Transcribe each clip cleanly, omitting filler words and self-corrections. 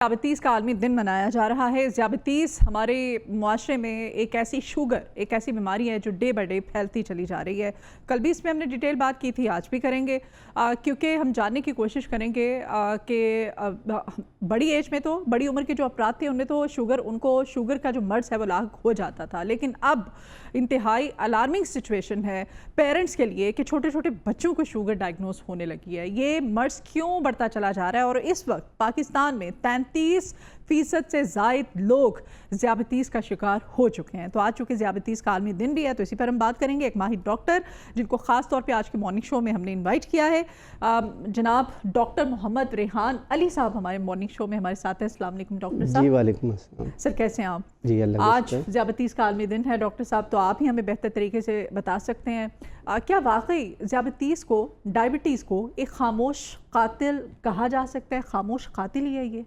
ज़्यादतीस का आलमी दिन मनाया जा रहा है। ज़्यादतीस हमारे मुआशरे में एक ऐसी बीमारी है जो डे बाय डे फैलती चली जा रही है। कल भी इसमें हमने डिटेल बात की थी, आज भी करेंगे, क्योंकि हम जानने की कोशिश करेंगे कि बड़ी एज में, तो बड़ी उम्र के जो अफराद थे उनमें तो उनको शुगर का जो मर्ज़ है वो लाक हो जाता था, लेकिन अब इंतहाई अलार्मिंग सिचुएशन है पेरेंट्स के लिए कि छोटे छोटे बच्चों को शुगर डायग्नोस होने लगी है। ये मर्ज़ क्यों बढ़ता चला जा रहा है और इस वक्त पाकिस्तान में 33% से ज़ायद लोग ज़्यादतीस का शिकार हो चुके हैं। तो आज चूँकि ज़्यादतीस का आलमी दिन भी है तो इसी पर हम बात करेंगे। एक माहिर डॉक्टर जिनको ख़ास तौर पे आज के मॉर्निंग शो में हमने इनवाइट किया है, जनाब डॉक्टर मोहम्मद रेहान अली साहब हमारे मॉर्निंग शो में हमारे साथ हैं। अस्सलाम वालेकुम डॉक्टर साहब। जी वालेकुम अस्सलाम। सर कैसे हैं आप? जी अल्लाह। आज ज़्यादतीस का आलमी दिन है डॉक्टर साहब, तो आप ही हमें बेहतर तरीके से बता सकते हैं क्या वाकई ज़्यादतीस को, डायबिटीज़ को एक खामोश कातिल कहा जा सकता है? खामोश कातिल ही है ये?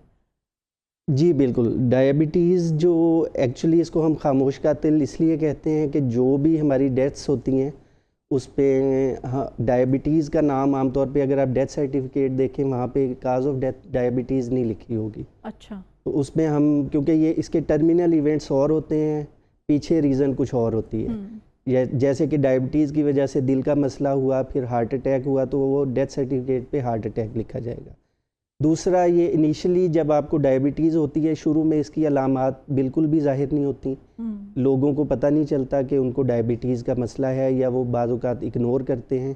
जी बिल्कुल। डायबिटीज़ जो एक्चुअली इसको हम खामोश कातिल इसलिए कहते हैं कि जो भी हमारी डेथ्स होती हैं उस पे हाँ डायबिटीज़ का नाम आमतौर पे अगर आप डेथ सर्टिफिकेट देखें वहाँ पे काज ऑफ डेथ डायबिटीज़ नहीं लिखी होगी। अच्छा। तो उसमें हम क्योंकि ये इसके टर्मिनल इवेंट्स और होते हैं, पीछे रीज़न कुछ और होती है। या जैसे कि डायबिटीज़ की वजह से दिल का मसला हुआ, फिर हार्ट अटैक हुआ, तो वो डेथ सर्टिफिकेट पे हार्ट अटैक लिखा जाएगा। दूसरा, ये इनिशियली जब आपको डायबिटीज़ होती है शुरू में इसकी अलामात बिल्कुल भी ज़ाहिर नहीं होती, लोगों को पता नहीं चलता कि उनको डायबिटीज़ का मसला है या वो बाज़ औक़ात इग्नोर करते हैं।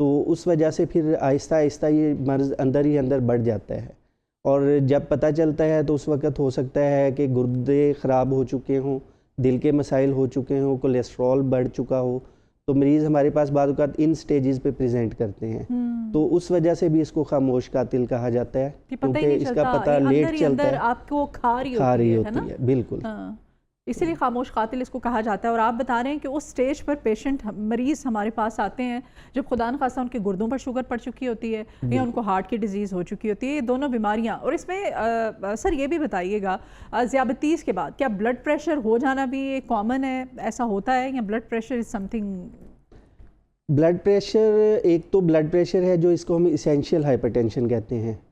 तो उस वजह से फिर आहिस्ता आहिस्ता ये मर्ज़ अंदर ही अंदर बढ़ जाता है और जब पता चलता है तो उस वक़्त हो सकता है कि गुर्दे ख़राब हो चुके हों, दिल के मसाइल हो चुके हों, कोलेस्ट्रॉल बढ़ चुका हो, तो मरीज़ हमारे पास बाद औक़ात इन स्टेजेस पे प्रेजेंट करते हैं। तो उस वजह से भी इसको खामोश कातिल कहा जाता है क्योंकि इसका पता लेट चलता है, आपको खा रही होती है। बिल्कुल। इसीलिए खामोश कातिल इसको कहा जाता है। और आप बता रहे हैं कि उस स्टेज पर पेशेंट मरीज़ हमारे पास आते हैं जब खुदा न खासा उनके गुर्दों पर शुगर पड़ चुकी होती है या उनको हार्ट की डिजीज़ हो चुकी होती है, ये दोनों बीमारियां। और इसमें सर ये भी बताइएगा, ज़्यादतीस के बाद क्या ब्लड प्रेशर हो जाना भी कॉमन है, ऐसा होता है, या blood pressure is something? Blood pressure, एक तो ब्लड प्रेशर है जो इसको हम इसेंशियल हाइपरटेंशन कहते हैं,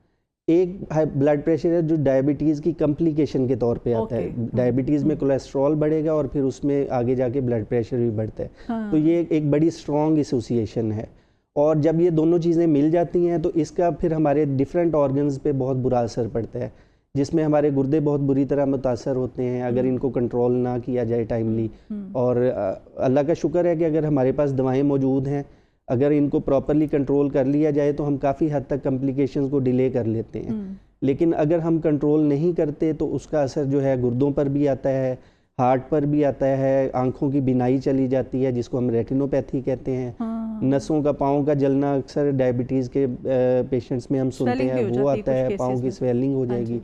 एक ब्लड प्रेशर है जो डायबिटीज़ की कम्प्लिकेशन के तौर पे आता है। डायबिटीज़ में कोलेस्ट्रॉल बढ़ेगा और फिर उसमें आगे जाके ब्लड प्रेशर भी बढ़ता है। तो ये एक बड़ी स्ट्रॉन्ग एसोसिएशन है और जब ये दोनों चीज़ें मिल जाती हैं तो इसका फिर हमारे डिफरेंट ऑर्गन्स पे बहुत बुरा असर पड़ता है, जिसमें हमारे गुर्दे बहुत बुरी तरह मुतासर होते हैं अगर इनको कंट्रोल ना किया जाए टाइमली। और अल्लाह का शुक्र है कि अगर हमारे पास दवाएँ मौजूद हैं, अगर इनको प्रॉपरली कंट्रोल कर लिया जाए तो हम काफ़ी हद तक कॉम्प्लिकेशंस को डिले कर लेते हैं। लेकिन अगर हम कंट्रोल नहीं करते तो उसका असर जो है गुर्दों पर भी आता है, हार्ट पर भी आता है, आंखों की बिनाई चली जाती है जिसको हम रेटिनोपैथी कहते हैं। नसों का, पाँव का जलना अक्सर डायबिटीज़ के पेशेंट्स में हम सुनते हैं, वो आता है, पाँव की स्वेलिंग हो जाएगी,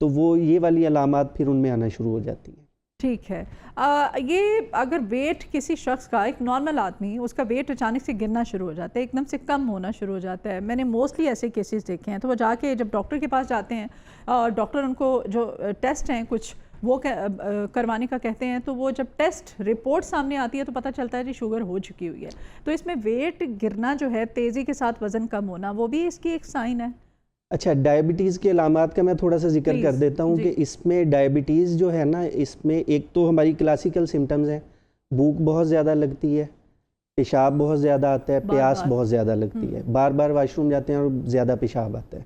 तो वो ये वाली अलामात फिर उनमें आना शुरू हो जाती हैं। ठीक है। ये अगर वेट किसी शख्स का, एक नॉर्मल आदमी, उसका वेट अचानक से गिरना शुरू हो जाता है, एकदम से कम होना शुरू हो जाता है, मैंने मोस्टली ऐसे केसेस देखे हैं, तो वो जाके जब डॉक्टर के पास जाते हैं और डॉक्टर उनको जो टेस्ट हैं कुछ वो करवाने का कहते हैं, तो वो जब टेस्ट रिपोर्ट सामने आती है तो पता चलता है कि शुगर हो चुकी हुई है। तो इसमें वेट गिरना जो है, तेज़ी के साथ वज़न कम होना, वो भी इसकी एक साइन है? अच्छा, डायबिटीज़ के अलामात का मैं थोड़ा सा जिक्र कर देता हूँ कि इसमें डायबिटीज़ जो है ना, इसमें एक तो हमारी क्लासिकल सिम्टम्स हैं, भूख बहुत ज़्यादा लगती है, पेशाब बहुत ज़्यादा आता है, प्यास बहुत ज़्यादा लगती है, बार बार वाशरूम जाते हैं और ज़्यादा पेशाब आता है।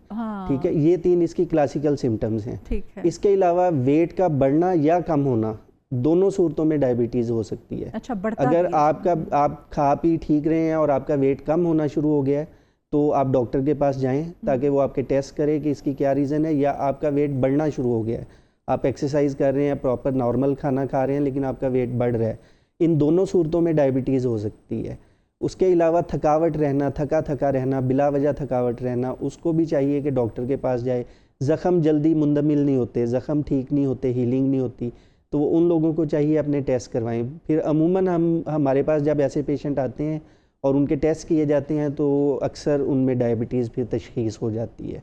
ठीक है, ये 3 इसकी क्लासिकल सिम्टम्स हैं। इसके अलावा वेट का बढ़ना या कम होना, दोनों सूरतों में डायबिटीज़ हो सकती है। अच्छा, अगर आप खा पी ठीक रहे हैं और आपका वेट कम होना शुरू हो गया है तो आप डॉक्टर के पास जाएं ताकि वो आपके टेस्ट करे कि इसकी क्या रीज़न है, या आपका वेट बढ़ना शुरू हो गया है, आप एक्सरसाइज कर रहे हैं, प्रॉपर नॉर्मल खाना खा रहे हैं लेकिन आपका वेट बढ़ रहा है, इन दोनों सूरतों में डायबिटीज़ हो सकती है। उसके अलावा थकावट रहना, थका रहना, बिला वजह थकावट रहना, उसको भी चाहिए कि डॉक्टर के पास जाए। ज़ख़म जल्दी मुंदमिल नहीं होते, ज़ख़म ठीक नहीं होते, हीलिंग नहीं होती, तो उन लोगों को चाहिए अपने टेस्ट करवाएं। फिर अमूमन हमारे पास जब ऐसे पेशेंट आते हैं और उनके टेस्ट किए जाते हैं तो अक्सर उनमें डायबिटीज़ फिर तशख़ीस हो जाती है।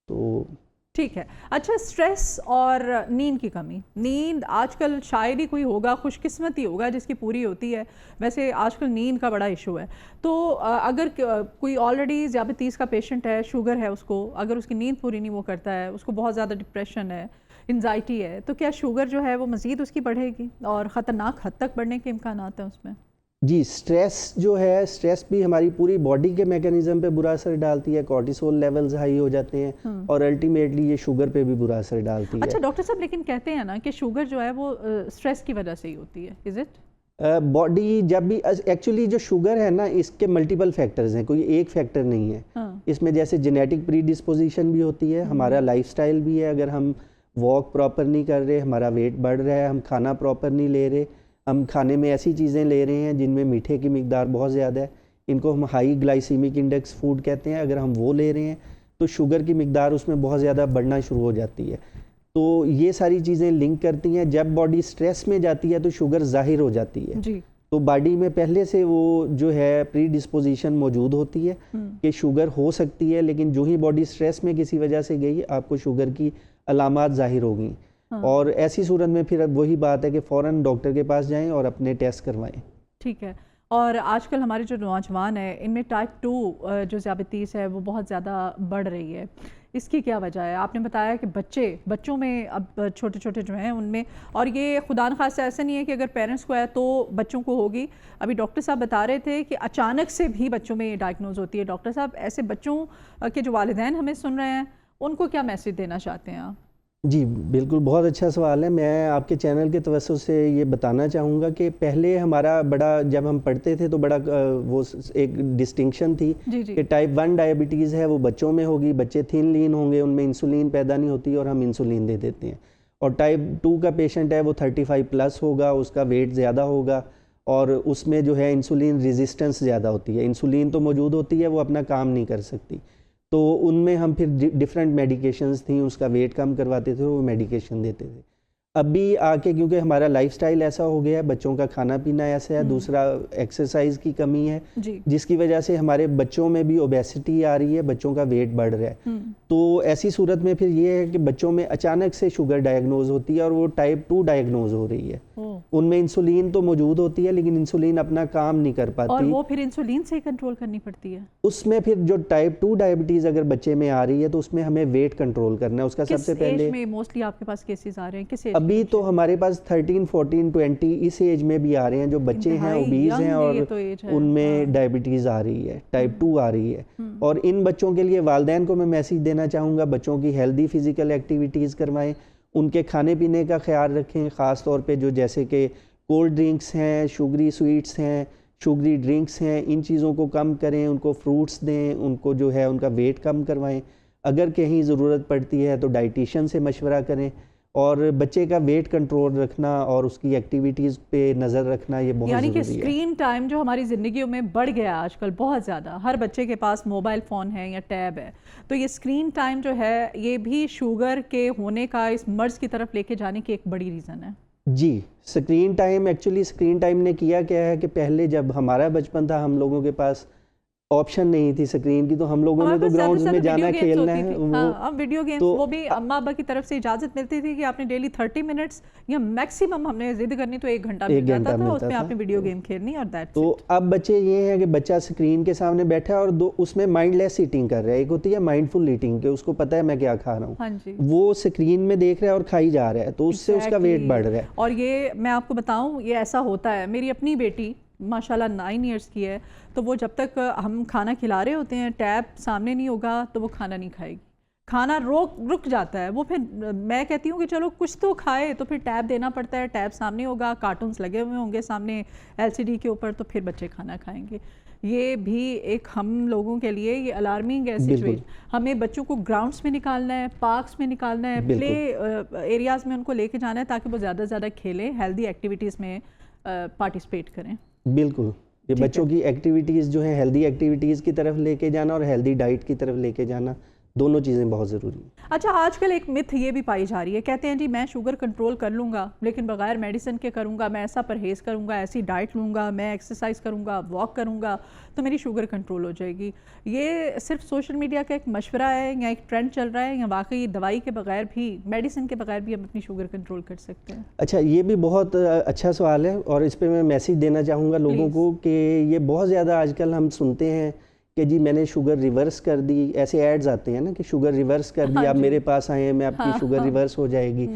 तो ठीक है। अच्छा, स्ट्रेस और नींद की कमी, नींद आजकल शायद ही कोई होगा, खुशकिस्मत ही होगा जिसकी पूरी होती है। वैसे आजकल नींद का बड़ा इशू है। तो अगर कोई ऑलरेडी ज़ियाबतीस का पेशेंट है, शुगर है उसको, अगर उसकी नींद पूरी नहीं वो करता है, उसको बहुत ज़्यादा डिप्रेशन है, एंजाइटी है, तो क्या शुगर जो है वो मज़ीद उसकी बढ़ेगी और ख़तरनाक हद तक बढ़ने के इम्कानात हैं उसमें? जी, स्ट्रेस जो है, स्ट्रेस भी हमारी पूरी बॉडी के मैकेनिज्म पे बुरा असर डालती है। कॉर्टिसोल लेवल्स हाई हो जाते हैं और अल्टीमेटली ये शुगर पे भी बुरा असर डालती है। अच्छा डॉक्टर साहब, लेकिन कहते हैं ना कि शुगर जो है वो स्ट्रेस की वजह से ही होती है, इज इट? बॉडी जब भी एक्चुअली जो शुगर है ना, इसके मल्टीपल फैक्टर्स हैं, कोई एक फैक्टर नहीं है। हाँ। इसमें जैसे जेनेटिक प्री डिस्पोजिशन भी होती है, हमारा लाइफस्टाइल भी है। अगर हम वॉक प्रॉपर नहीं कर रहे, हमारा वेट बढ़ रहा है, हम खाना प्रॉपर नहीं ले रहे, हम खाने में ऐसी चीज़ें ले रहे हैं जिनमें मीठे की मिकदार बहुत ज़्यादा है, इनको हम हाई ग्लाइसीमिक इंडेक्स फूड कहते हैं, अगर हम वो ले रहे हैं तो शुगर की मिकदार उसमें बहुत ज़्यादा बढ़ना शुरू हो जाती है। तो ये सारी चीज़ें लिंक करती हैं। जब बॉडी स्ट्रेस में जाती है तो शुगर ज़ाहिर हो जाती है जी। तो बॉडी में पहले से वो जो है प्री डिस्पोजिशन मौजूद होती है कि शुगर हो सकती है, लेकिन जो ही बॉडी स्ट्रेस में किसी वजह से गई आपको शुगर की अलामात ज़ाहिर होगी। और ऐसी सूरत में फिर अब वही बात है कि फ़ौरन डॉक्टर के पास जाएं और अपने टेस्ट करवाएं। ठीक है। और आजकल हमारे जो नौजवान है इनमें टाइप 2 जो ज़ियाबतीस है वो बहुत ज़्यादा बढ़ रही है, इसकी क्या वजह है? आपने बताया कि बच्चों में अब छोटे छोटे जो हैं उनमें, और ये खुदा न खास्ता ऐसा नहीं है कि अगर पेरेंट्स को है तो बच्चों को होगी। अभी डॉक्टर साहब बता रहे थे कि अचानक से भी बच्चों में ये डायग्नोज होती है। डॉक्टर साहब, ऐसे बच्चों के जो वालिदैन हमें सुन रहे हैं उनको क्या मैसेज देना चाहते हैं आप? जी, बिल्कुल, बहुत अच्छा सवाल है। मैं आपके चैनल के तवज्जुह से ये बताना चाहूँगा कि पहले हमारा बड़ा, जब हम पढ़ते थे तो बड़ा वो एक डिस्टिंक्शन थी कि टाइप 1 डायबिटीज़ है वो बच्चों में होगी, बच्चे थिन लीन होंगे, उनमें इंसुलिन पैदा नहीं होती और हम इंसुलिन दे देते हैं। और टाइप 2 का पेशेंट है वो 35 प्लस होगा, उसका वेट ज़्यादा होगा और उसमें जो है इंसुलिन रेजिस्टेंस ज़्यादा होती है। इंसुलिन तो मौजूद होती है, वो अपना काम नहीं कर सकती, तो उनमें हम फिर डिफरेंट मेडिकेशंस थी, उसका वेट कम करवाते थे, वो मेडिकेशन देते थे। अभी आके क्योंकि हमारा लाइफस्टाइल ऐसा हो गया है, बच्चों का खाना पीना ऐसा है, दूसरा एक्सरसाइज की कमी है जिसकी वजह से हमारे बच्चों में भी ओबेसिटी आ रही है, बच्चों का वेट बढ़ रहा है। तो ऐसी सूरत में फिर ये है कि बच्चों में अचानक से शुगर डायग्नोज होती है और वो टाइप 2 डायग्नोज हो रही है। उनमें इंसुलिन तो मौजूद होती है लेकिन इंसुलिन अपना काम नहीं कर पाती, और वो फिर इंसुलिन से कंट्रोल करनी पड़ती है। उसमें फिर जो टाइप 2 डायबिटीज़ अगर बच्चे में आ रही है तो उसमें हमें वेट कंट्रोल करना है। उसका सबसे पहले में मोस्टली आपके पास केसेस आ रहे हैं, किस एज? अभी तो हमारे पास 13, 14, 20 इस एज में भी आ रहे हैं जो बच्चे हैं ओबीज हैं और उनमें डायबिटीज़ आ रही है, टाइप 2 आ रही है। और इन बच्चों के लिए वालिदैन को मैं मैसेज देना चाहूँगा, बच्चों की हेल्दी फिजिकल एक्टिविटीज़ करवाएं, उनके खाने पीने का ख्याल रखें, ख़ास तौर पे जो जैसे कि कोल्ड ड्रिंक्स हैं, शुगरी स्वीट्स हैं, शुगरी ड्रिंक्स हैं, इन चीज़ों को कम करें, उनको फ्रूट्स दें, उनको जो है उनका वेट कम करवाएं। अगर कहीं ज़रूरत पड़ती है तो डाइटिशियन से मशवरा करें और बच्चे का वेट कंट्रोल रखना और उसकी एक्टिविटीज़ पे नज़र रखना ये बहुत ज़रूरी है। यानी कि स्क्रीन टाइम जो हमारी ज़िंदगियों में बढ़ गया आजकल बहुत ज़्यादा, हर बच्चे के पास मोबाइल फ़ोन है या टैब है, तो ये स्क्रीन टाइम जो है ये भी शुगर के होने का, इस मर्ज़ की तरफ लेके जाने की एक बड़ी रीज़न है। जी, screen time, actually screen time ने किया क्या है कि पहले जब हमारा बचपन था हम लोगों के पास ऑप्शन नहीं थी स्क्रीन की, तो हम लोगों ने तो ग्राउंड्स में जाना खेलना है। हाँ, अब वीडियो गेम्स, वो भी अम्मा अब्बा की तरफ से इजाज़त मिलती थी कि आपने डेली 30 मिनट्स या मैक्सिमम हमने जिद करनी तो 1 घंटा मिल जाता था, उसमें आपने वीडियो गेम खेलनी और दैट्स इट। तो अब बच्चे ये हैं कि बच्चा स्क्रीन के सामने बैठा है और उसमें माइंडलेस ईटिंग कर रहा है। एक होती है माइंडफुल ईटिंग के उसको पता है मैं क्या खा रहा हूँ, हाँ जी, वो स्क्रीन में देख रहा है और खाई जा रहा है, तो उससे उसका वेट बढ़ रहा है। और ये मैं आपको बताऊँ, ये ऐसा होता है, मेरी अपनी बेटी माशाल्लाह 9 इयर्स की है, तो वो जब तक हम खाना खिला रहे होते हैं टैब सामने नहीं होगा तो वो खाना नहीं खाएगी, खाना रुक जाता है। वो फिर मैं कहती हूँ कि चलो कुछ तो खाए, तो फिर टैब देना पड़ता है, टैब सामने होगा, कार्टून्स लगे हुए होंगे सामने एलसीडी के ऊपर, तो फिर बच्चे खाना खाएंगे। ये भी एक हम लोगों के लिए ये अलार्मिंग है सिचुएशन। हमें बच्चों को ग्राउंड्स में निकालना है, पार्क्स में निकालना है, प्ले एरियाज़ में उनको लेके जाना है ताकि वो ज़्यादा से ज़्यादा खेलें, हेल्दी एक्टिविटीज़ में पार्टिसिपेट करें। बिल्कुल, ये बच्चों की एक्टिविटीज़ जो है हेल्दी एक्टिविटीज़ की तरफ लेके जाना और हेल्दी डाइट की तरफ लेके जाना दोनों चीज़ें बहुत ज़रूरी हैं। अच्छा, आजकल एक मिथ ये भी पाई जा रही है, कहते हैं जी मैं शुगर कंट्रोल कर लूँगा लेकिन बगैर मेडिसिन के करूँगा, मैं ऐसा परहेज़ करूँगा, ऐसी डाइट लूँगा, मैं एक्सरसाइज करूँगा, वॉक करूँगा तो मेरी शुगर कंट्रोल हो जाएगी। ये सिर्फ सोशल मीडिया का एक मशवरा है या एक ट्रेंड चल रहा है, या वाकई दवाई के बगैर भी, मेडिसिन के बगैर भी हम अपनी शुगर कंट्रोल कर सकते हैं? अच्छा, ये भी बहुत अच्छा सवाल है और इस पे मैं मैसेज देना चाहूँगा लोगों को कि ये बहुत ज़्यादा आजकल हम सुनते हैं कि जी मैंने शुगर रिवर्स कर दी, ऐसे एड्स आते हैं ना कि शुगर रिवर्स कर दी, आप मेरे पास आए, मैं आपकी शुगर रिवर्स हो जाएगी।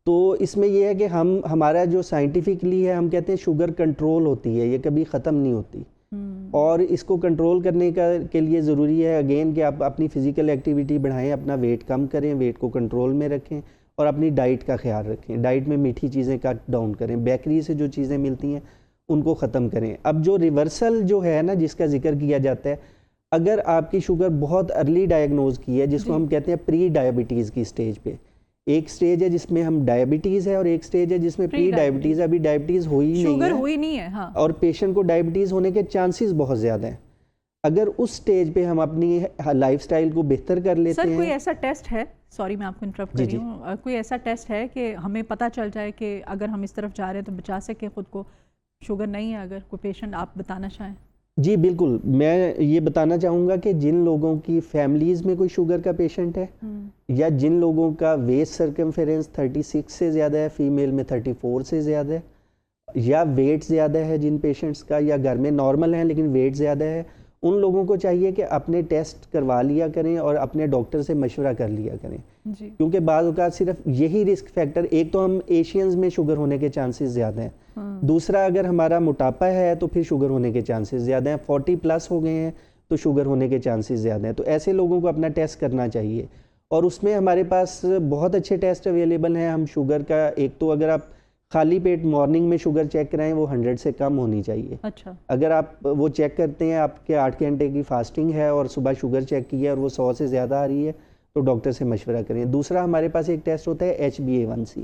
तो इसमें यह है कि हमारा जो साइंटिफिकली है, हम कहते हैं शुगर कंट्रोल होती है, ये कभी ख़त्म नहीं होती। और इसको कंट्रोल करने के लिए ज़रूरी है अगेन कि आप अपनी फ़िज़िकल एक्टिविटी बढ़ाएं, अपना वेट कम करें, वेट को कंट्रोल में रखें और अपनी डाइट का ख्याल रखें। डाइट में मीठी चीज़ें कट डाउन करें, बेकरी से जो चीज़ें मिलती हैं उनको ख़त्म करें। अब जो रिवर्सल जो है ना, जिसका जिक्र किया जाता है, अगर आपकी शुगर बहुत अर्ली डायग्नोज की है, जिसको हम कहते हैं प्री डायबिटीज़ की स्टेज पे, एक स्टेज है जिसमें हम डायबिटीज़ है और एक स्टेज है जिसमें प्री डायबिटीज़, अभी डायबिटीज़ हुई नहीं है, शुगर हुई नहीं है, हाँ। और पेशेंट को डायबिटीज़ होने के चांसेस बहुत ज़्यादा हैं। अगर उस स्टेज पे हम अपनी लाइफस्टाइल को बेहतर कर लेते हैं। सर, कोई ऐसा टेस्ट है, सॉरी मैं आपको इंटरप्ट कर रही हूँ, कोई ऐसा टेस्ट है कि हमें पता चल जाए कि अगर हम इस तरफ जा रहे हैं तो बचा सके खुद को, शुगर नहीं है अगर कोई पेशेंट, आप बताना चाहें? जी बिल्कुल, मैं ये बताना चाहूँगा कि जिन लोगों की फैमिलीज़ में कोई शुगर का पेशेंट है या जिन लोगों का वेस्ट सर्कमफेरेंस 36 से ज़्यादा है, फीमेल में 34 से ज़्यादा है, या वेट ज़्यादा है जिन पेशेंट्स का, या घर में नॉर्मल है लेकिन वेट ज़्यादा है, उन लोगों को चाहिए कि अपने टेस्ट करवा लिया करें और अपने डॉक्टर से मशवरा कर लिया करें जी। क्योंकि बाज़ औक़ात सिर्फ यही रिस्क फैक्टर, एक तो हम एशियंस में शुगर होने के चांसेस ज़्यादा हैं, दूसरा अगर हमारा मोटापा है तो फिर शुगर होने के चांसेस ज़्यादा हैं, 40+ हो गए हैं तो शुगर होने के चांसेस ज़्यादा हैं। तो ऐसे लोगों को अपना टेस्ट करना चाहिए और उसमें हमारे पास बहुत अच्छे टेस्ट अवेलेबल हैं। हम शुगर का, एक तो अगर आप खाली पेट मॉर्निंग में शुगर चेक कराएं, वो 100 से कम होनी चाहिए। अच्छा। अगर आप वो चेक करते हैं, आपके 8 घंटे की फास्टिंग है और सुबह शुगर चेक की है और वो 100 से ज़्यादा आ रही है, तो डॉक्टर से मशवरा करें। दूसरा हमारे पास एक टेस्ट होता है HbA1c,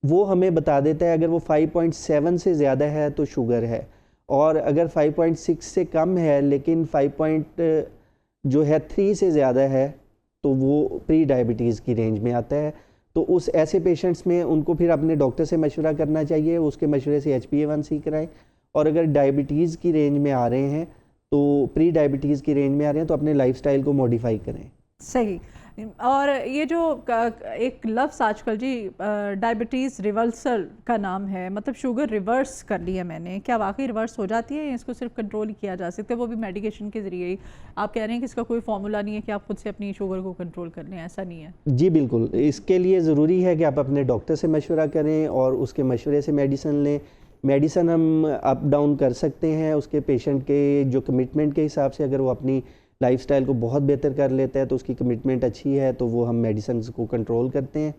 वो हमें बता देता है अगर वो 5.7 से ज़्यादा है तो शुगर है, और अगर 5.6 से कम है लेकिन 5.3 से ज़्यादा है तो वो प्री डायबिटीज़ की रेंज में आता है। तो उस ऐसे पेशेंट्स में उनको फिर अपने डॉक्टर से मशवरा करना चाहिए, उसके मशवरे से HbA1c कराएं, और अगर डायबिटीज़ की रेंज में आ रहे हैं तो प्री डायबिटीज़ की रेंज में आ रहे हैं तो अपने लाइफस्टाइल को मॉडिफाई करें। सही। और ये जो एक लफ्ज़ आजकल जी डायबिटीज़ रिवर्सल का नाम है, मतलब शुगर रिवर्स कर ली है मैंने, क्या वाकई रिवर्स हो जाती है या इसको सिर्फ कंट्रोल ही किया जा सकता है, वो भी मेडिकेशन के ज़रिए ही? आप कह रहे हैं कि इसका कोई फॉर्मूला नहीं है कि आप खुद से अपनी शुगर को कंट्रोल कर लें, ऐसा नहीं है? जी बिल्कुल, इसके लिए ज़रूरी है कि आप अपने डॉक्टर से मशवरा करें और उसके मशवरे से मेडिसिन लें। मेडिसिन हम अप डाउन कर सकते हैं उसके पेशेंट के जो कमिटमेंट के हिसाब से। अगर वो अपनी लाइफस्टाइल को बहुत बेहतर कर लेता है तो उसकी कमिटमेंट अच्छी है तो वो हम मेडिसिन को कंट्रोल करते हैं,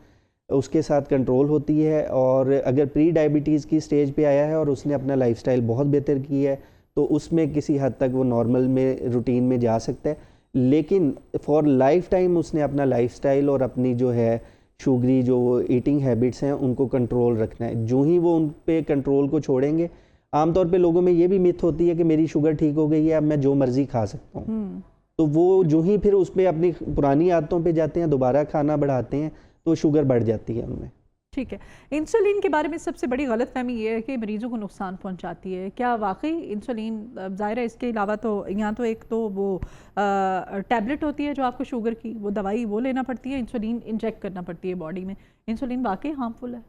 उसके साथ कंट्रोल होती है। और अगर प्री डायबिटीज़ की स्टेज पे आया है और उसने अपना लाइफस्टाइल बहुत बेहतर की है तो उसमें किसी हद तक वो नॉर्मल में रूटीन में जा सकता है, लेकिन फॉर लाइफ टाइम उसने अपना लाइफस्टाइल और अपनी जो है शुगरी जो ईटिंग हैबिट्स हैं उनको कंट्रोल रखना है। जो ही वो उन पे कंट्रोल को छोड़ेंगे, आमतौर पे लोगों में ये भी मिथ होती है कि मेरी शुगर ठीक हो गई है, अब मैं जो मर्ज़ी खा सकता हूँ, तो वो जो ही फिर उस पर अपनी पुरानी आदतों पे जाते हैं, दोबारा खाना बढ़ाते हैं, तो शुगर बढ़ जाती है उनमें। ठीक है। इंसुलिन के बारे में सबसे बड़ी गलतफहमी ये है कि मरीज़ों को नुकसान पहुंचाती है, क्या वाकई इंसुलिन, ज़ाहिर है इसके अलावा तो यहाँ तो एक तो वो टैबलेट होती है जो आपको शुगर की, वो दवाई वो लेना पड़ती है, इंसुलिन इंजेक्ट करना पड़ती है बॉडी में। इंसुलिन वाकई हार्मफुल है?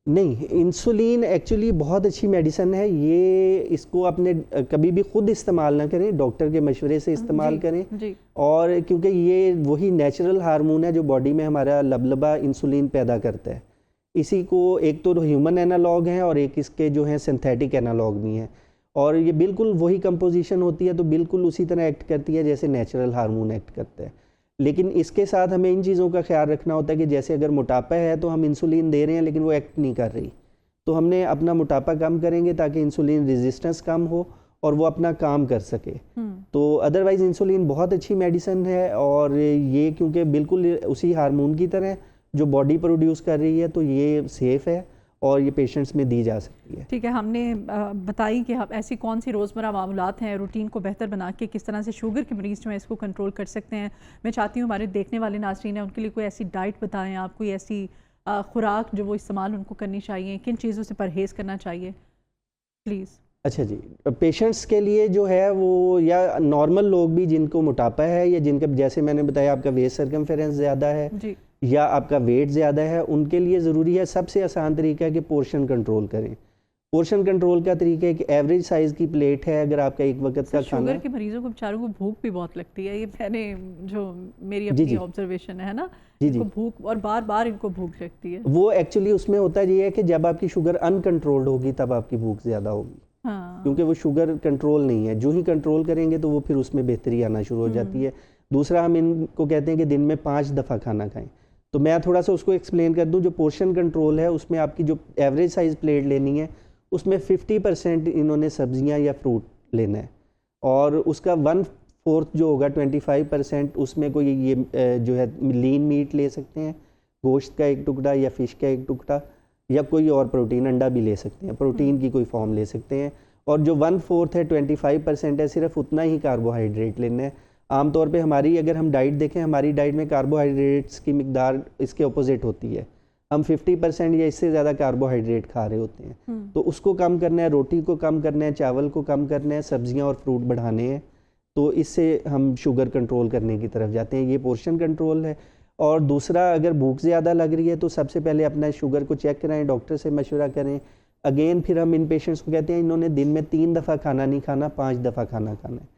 नहीं, इंसुलिन एक्चुअली बहुत अच्छी मेडिसिन है। ये इसको अपने कभी भी खुद इस्तेमाल ना करें, डॉक्टर के मशवरे से इस्तेमाल करें जी। और क्योंकि ये वही नेचुरल हार्मोन है जो बॉडी में हमारा लबलबा इंसुलिन पैदा करता है। इसी को एक तो ह्यूमन एनालॉग हैं और एक इसके जो हैं सिंथेटिक एनालॉग भी हैं, और ये बिल्कुल वही कंपोजिशन होती है तो बिल्कुल उसी तरह एक्ट करती है जैसे नेचुरल हार्मोन एक्ट करता है। लेकिन इसके साथ हमें इन चीज़ों का ख्याल रखना होता है कि जैसे अगर मोटापा है तो हम इंसुलिन दे रहे हैं लेकिन वो एक्ट नहीं कर रही, तो हमने अपना मोटापा कम करेंगे ताकि इंसुलिन रेजिस्टेंस कम हो और वो अपना काम कर सके। तो अदरवाइज़ इंसुलिन बहुत अच्छी मेडिसिन है, और ये क्योंकि बिल्कुल उसी हार्मोन की तरह जो बॉडी प्रोड्यूस कर रही है तो ये सेफ़ है और ये पेशेंट्स में दी जा सकती है। ठीक है, हमने बताई कि हम ऐसी कौन सी रोज़मर्रा मामूलात हैं, रूटीन को बेहतर बना के किस तरह से शुगर के मरीज़ जो है इसको कंट्रोल कर सकते हैं। मैं चाहती हूँ हमारे देखने वाले नाज़रीन हैं उनके लिए कोई ऐसी डाइट बताएं आप, कोई ऐसी खुराक जो वो इस्तेमाल उनको करनी चाहिए, किन चीज़ों से परहेज़ करना चाहिए प्लीज़। अच्छा जी, पेशेंट्स के लिए जो है वो या नॉर्मल लोग भी जिनको मोटापा है या जिनका जैसे मैंने बताया आपका वेस्ट सर्कमफेरेंस ज़्यादा है जी, या आपका वेट ज़्यादा है, उनके लिए ज़रूरी है, सबसे आसान तरीका है कि पोर्शन कंट्रोल करें। पोर्शन कंट्रोल का तरीका है कि एवरेज साइज़ की प्लेट है, अगर आपका एक वक्त का खाना शुगर के मरीजों को बेचारों को भूख भी बहुत लगती है, ये मैंने जो मेरी जी, अपनी जी। ऑब्जर्वेशन है ना, जी, इनको जी। भूख और बार बार इनको भूख लगती है। वो एक्चुअली उसमें होता ये है कि जब आपकी शुगर अनकंट्रोल्ड होगी तब आपकी भूख ज़्यादा होगी, हाँ, क्योंकि वो शुगर कंट्रोल नहीं है। जो ही कंट्रोल करेंगे तो वो फिर उसमें बेहतरी आना शुरू हो जाती है। दूसरा, हम इनको कहते हैं कि दिन में 5 दफ़ा खाना खाएं। तो मैं थोड़ा सा उसको एक्सप्लेन कर दूं। जो पोर्शन कंट्रोल है उसमें आपकी जो एवरेज साइज़ प्लेट लेनी है उसमें 50% इन्होंने सब्जियां या फ्रूट लेना है, और उसका 1/4 जो होगा 25% उसमें कोई ये जो है लीन मीट ले सकते हैं, गोश्त का एक टुकड़ा या फ़िश का एक टुकड़ा, या कोई और प्रोटीन, अंडा भी ले सकते हैं, प्रोटीन की कोई फॉर्म ले सकते हैं। और जो 1/4 है 25% है, सिर्फ उतना ही कार्बोहाइड्रेट लेना है। आमतौर पे हमारी अगर हम डाइट देखें, हमारी डाइट में कार्बोहाइड्रेट्स की मिकदार इसके ऑपोजिट होती है। हम 50% या इससे ज़्यादा कार्बोहाइड्रेट खा रहे होते हैं। तो उसको कम करना है, रोटी को कम करना है, चावल को कम करना है, सब्जियां और फ्रूट बढ़ाने हैं। तो इससे हम शुगर कंट्रोल करने की तरफ जाते हैं। ये पोर्शन कंट्रोल है। और दूसरा, अगर भूख ज़्यादा लग रही है तो सबसे पहले अपना शुगर को चेक कराएं, डॉक्टर से मशवरा करें। अगेन फिर हम इन पेशेंट्स को कहते हैं इन्होंने दिन में 3 दफ़ा खाना नहीं खाना, 5 दफ़ा खाना खाना है।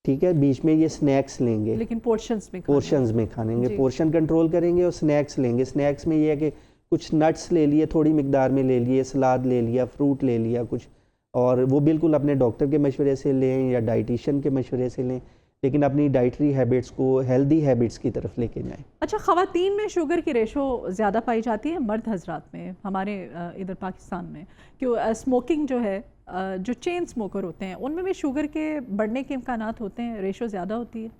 ठीक है, बीच में ये स्नैक्स लेंगे, लेकिन पोर्शंस में पोर्शंस में खाएंगे, जी। पोर्शन कंट्रोल करेंगे और स्नैक्स लेंगे। स्नैक्स में ये है कि कुछ नट्स ले लिए, थोड़ी मिकदार में ले लिए, सलाद ले लिया, फ्रूट ले लिया कुछ, और वो बिल्कुल अपने डॉक्टर के मशवरे से लें या डाइटिशियन के मशवरे से लें, लेकिन अपनी डाइटरी हैबिट्स को हेल्दी हैबिट्स की तरफ लेके जाएं। अच्छा, ख़वातीन में शुगर की रेशो ज़्यादा पाई जाती है मर्द हजरात में हमारे इधर पाकिस्तान में? क्यों स्मोकिंग जो है, जो चेन स्मोकर होते हैं उनमें भी शुगर के बढ़ने के इम्कानात होते हैं, रेशो ज़्यादा होती है?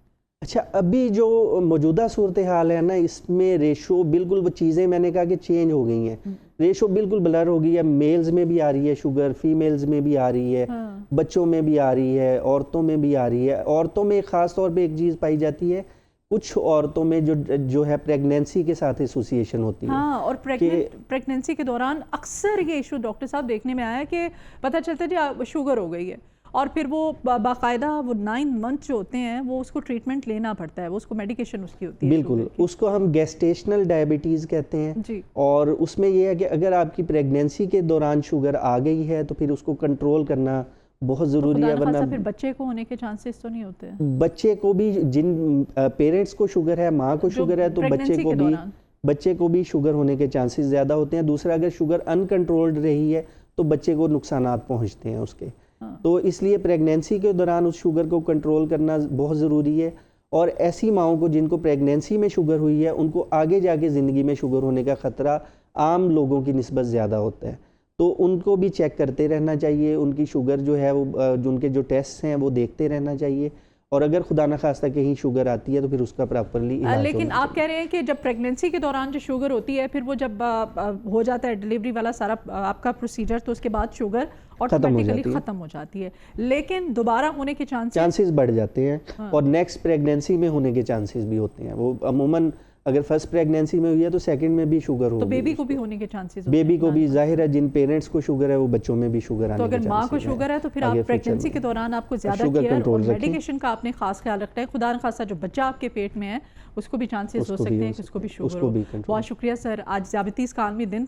अच्छा, अभी जो मौजूदा सूरत हाल है ना, इसमें रेशो बिल्कुल वो चीज़ें मैंने कहा कि चेंज हो गई हैं। रेशो बिल्कुल ब्लर हो गई है। मेल्स में भी आ रही है शुगर, फीमेल्स में भी आ रही है, हाँ। बच्चों में भी आ रही है, औरतों में भी आ रही है। औरतों में ख़ास तौर पे एक चीज़ पाई जाती है, कुछ औरतों में जो है प्रेगनेंसी के साथ एसोसिएशन होती है। हाँ, और प्रेगनेंसी के दौरान अक्सर ये इशू डॉक्टर साहब देखने में आया कि पता चलता है जी शुगर हो गई है, और फिर वो बाकायदा वो 9 मंथ जो होते हैं वो उसको ट्रीटमेंट लेना पड़ता है, वो उसको मेडिकेशन उसकी होती है। बिल्कुल, उसको हम गेस्टेशनल डायबिटीज़ कहते हैं जी। और उसमें ये है कि अगर आपकी प्रेगनेंसी के दौरान शुगर आ गई है तो फिर उसको कंट्रोल करना बहुत ज़रूरी है, वरना फिर बच्चे को होने के चांसेस तो नहीं होते हैं। बच्चे को भी, जिन पेरेंट्स को शुगर है, माँ को शुगर है, तो बच्चे को भी शुगर होने के चांसेस ज़्यादा होते हैं। दूसरा, अगर शुगर अनकंट्रोल्ड रही है तो बच्चे को नुकसानात पहुँचते हैं उसके। तो इसलिए प्रेगनेंसी के दौरान उस शुगर को कंट्रोल करना बहुत ज़रूरी है। और ऐसी माँओं को जिनको प्रेगनेंसी में शुगर हुई है, उनको आगे जाके ज़िंदगी में शुगर होने का ख़तरा आम लोगों की निस्बत ज़्यादा होता है, तो उनको भी चेक करते रहना चाहिए। उनकी शुगर जो है वो जो उनके जो टेस्ट हैं वो देखते रहना चाहिए, और अगर खुदा न खास्ता कहीं शुगर आती है तो फिर उसका प्रॉपरली इलाज। लेकिन आप कह रहे हैं कि जब प्रेगनेंसी के दौरान जो शुगर होती है, फिर वो जब हो जाता है डिलीवरी वाला सारा आपका प्रोसीजर, तो उसके बाद शुगर ऑटोमेटिकली ख़त्म हो जाती है, लेकिन दोबारा होने के चांसेस बढ़ जाते हैं। हाँ। और नेक्स्ट प्रेगनेंसी में होने के चांसेस भी होते हैं। वो अमूमन अगर फर्स्ट प्रेगनेंसी में हुई है तो सेकंड में भी शुगर होगी, तो बेबी को भी होने के चांसेस, बेबी को भी जाहिर है, जिन पेरेंट्स को शुगर है वो बच्चों में भी शुगर आने के चांसेस। तो अगर माँ को शुगर है तो फिर आप प्रेगनेंसी के दौरान आपको ज़्यादा केयर और मेडिकेशन का आपने खास ख्याल रखना है। खुदा न खासा जो बच्चा आपके पेट में है उसको भी चांसेस हो सकते हैं कि उसको भी शुगर हो। बहुत शुक्रिया सर, आज ज़ियाबतीज़ का आलमी दिन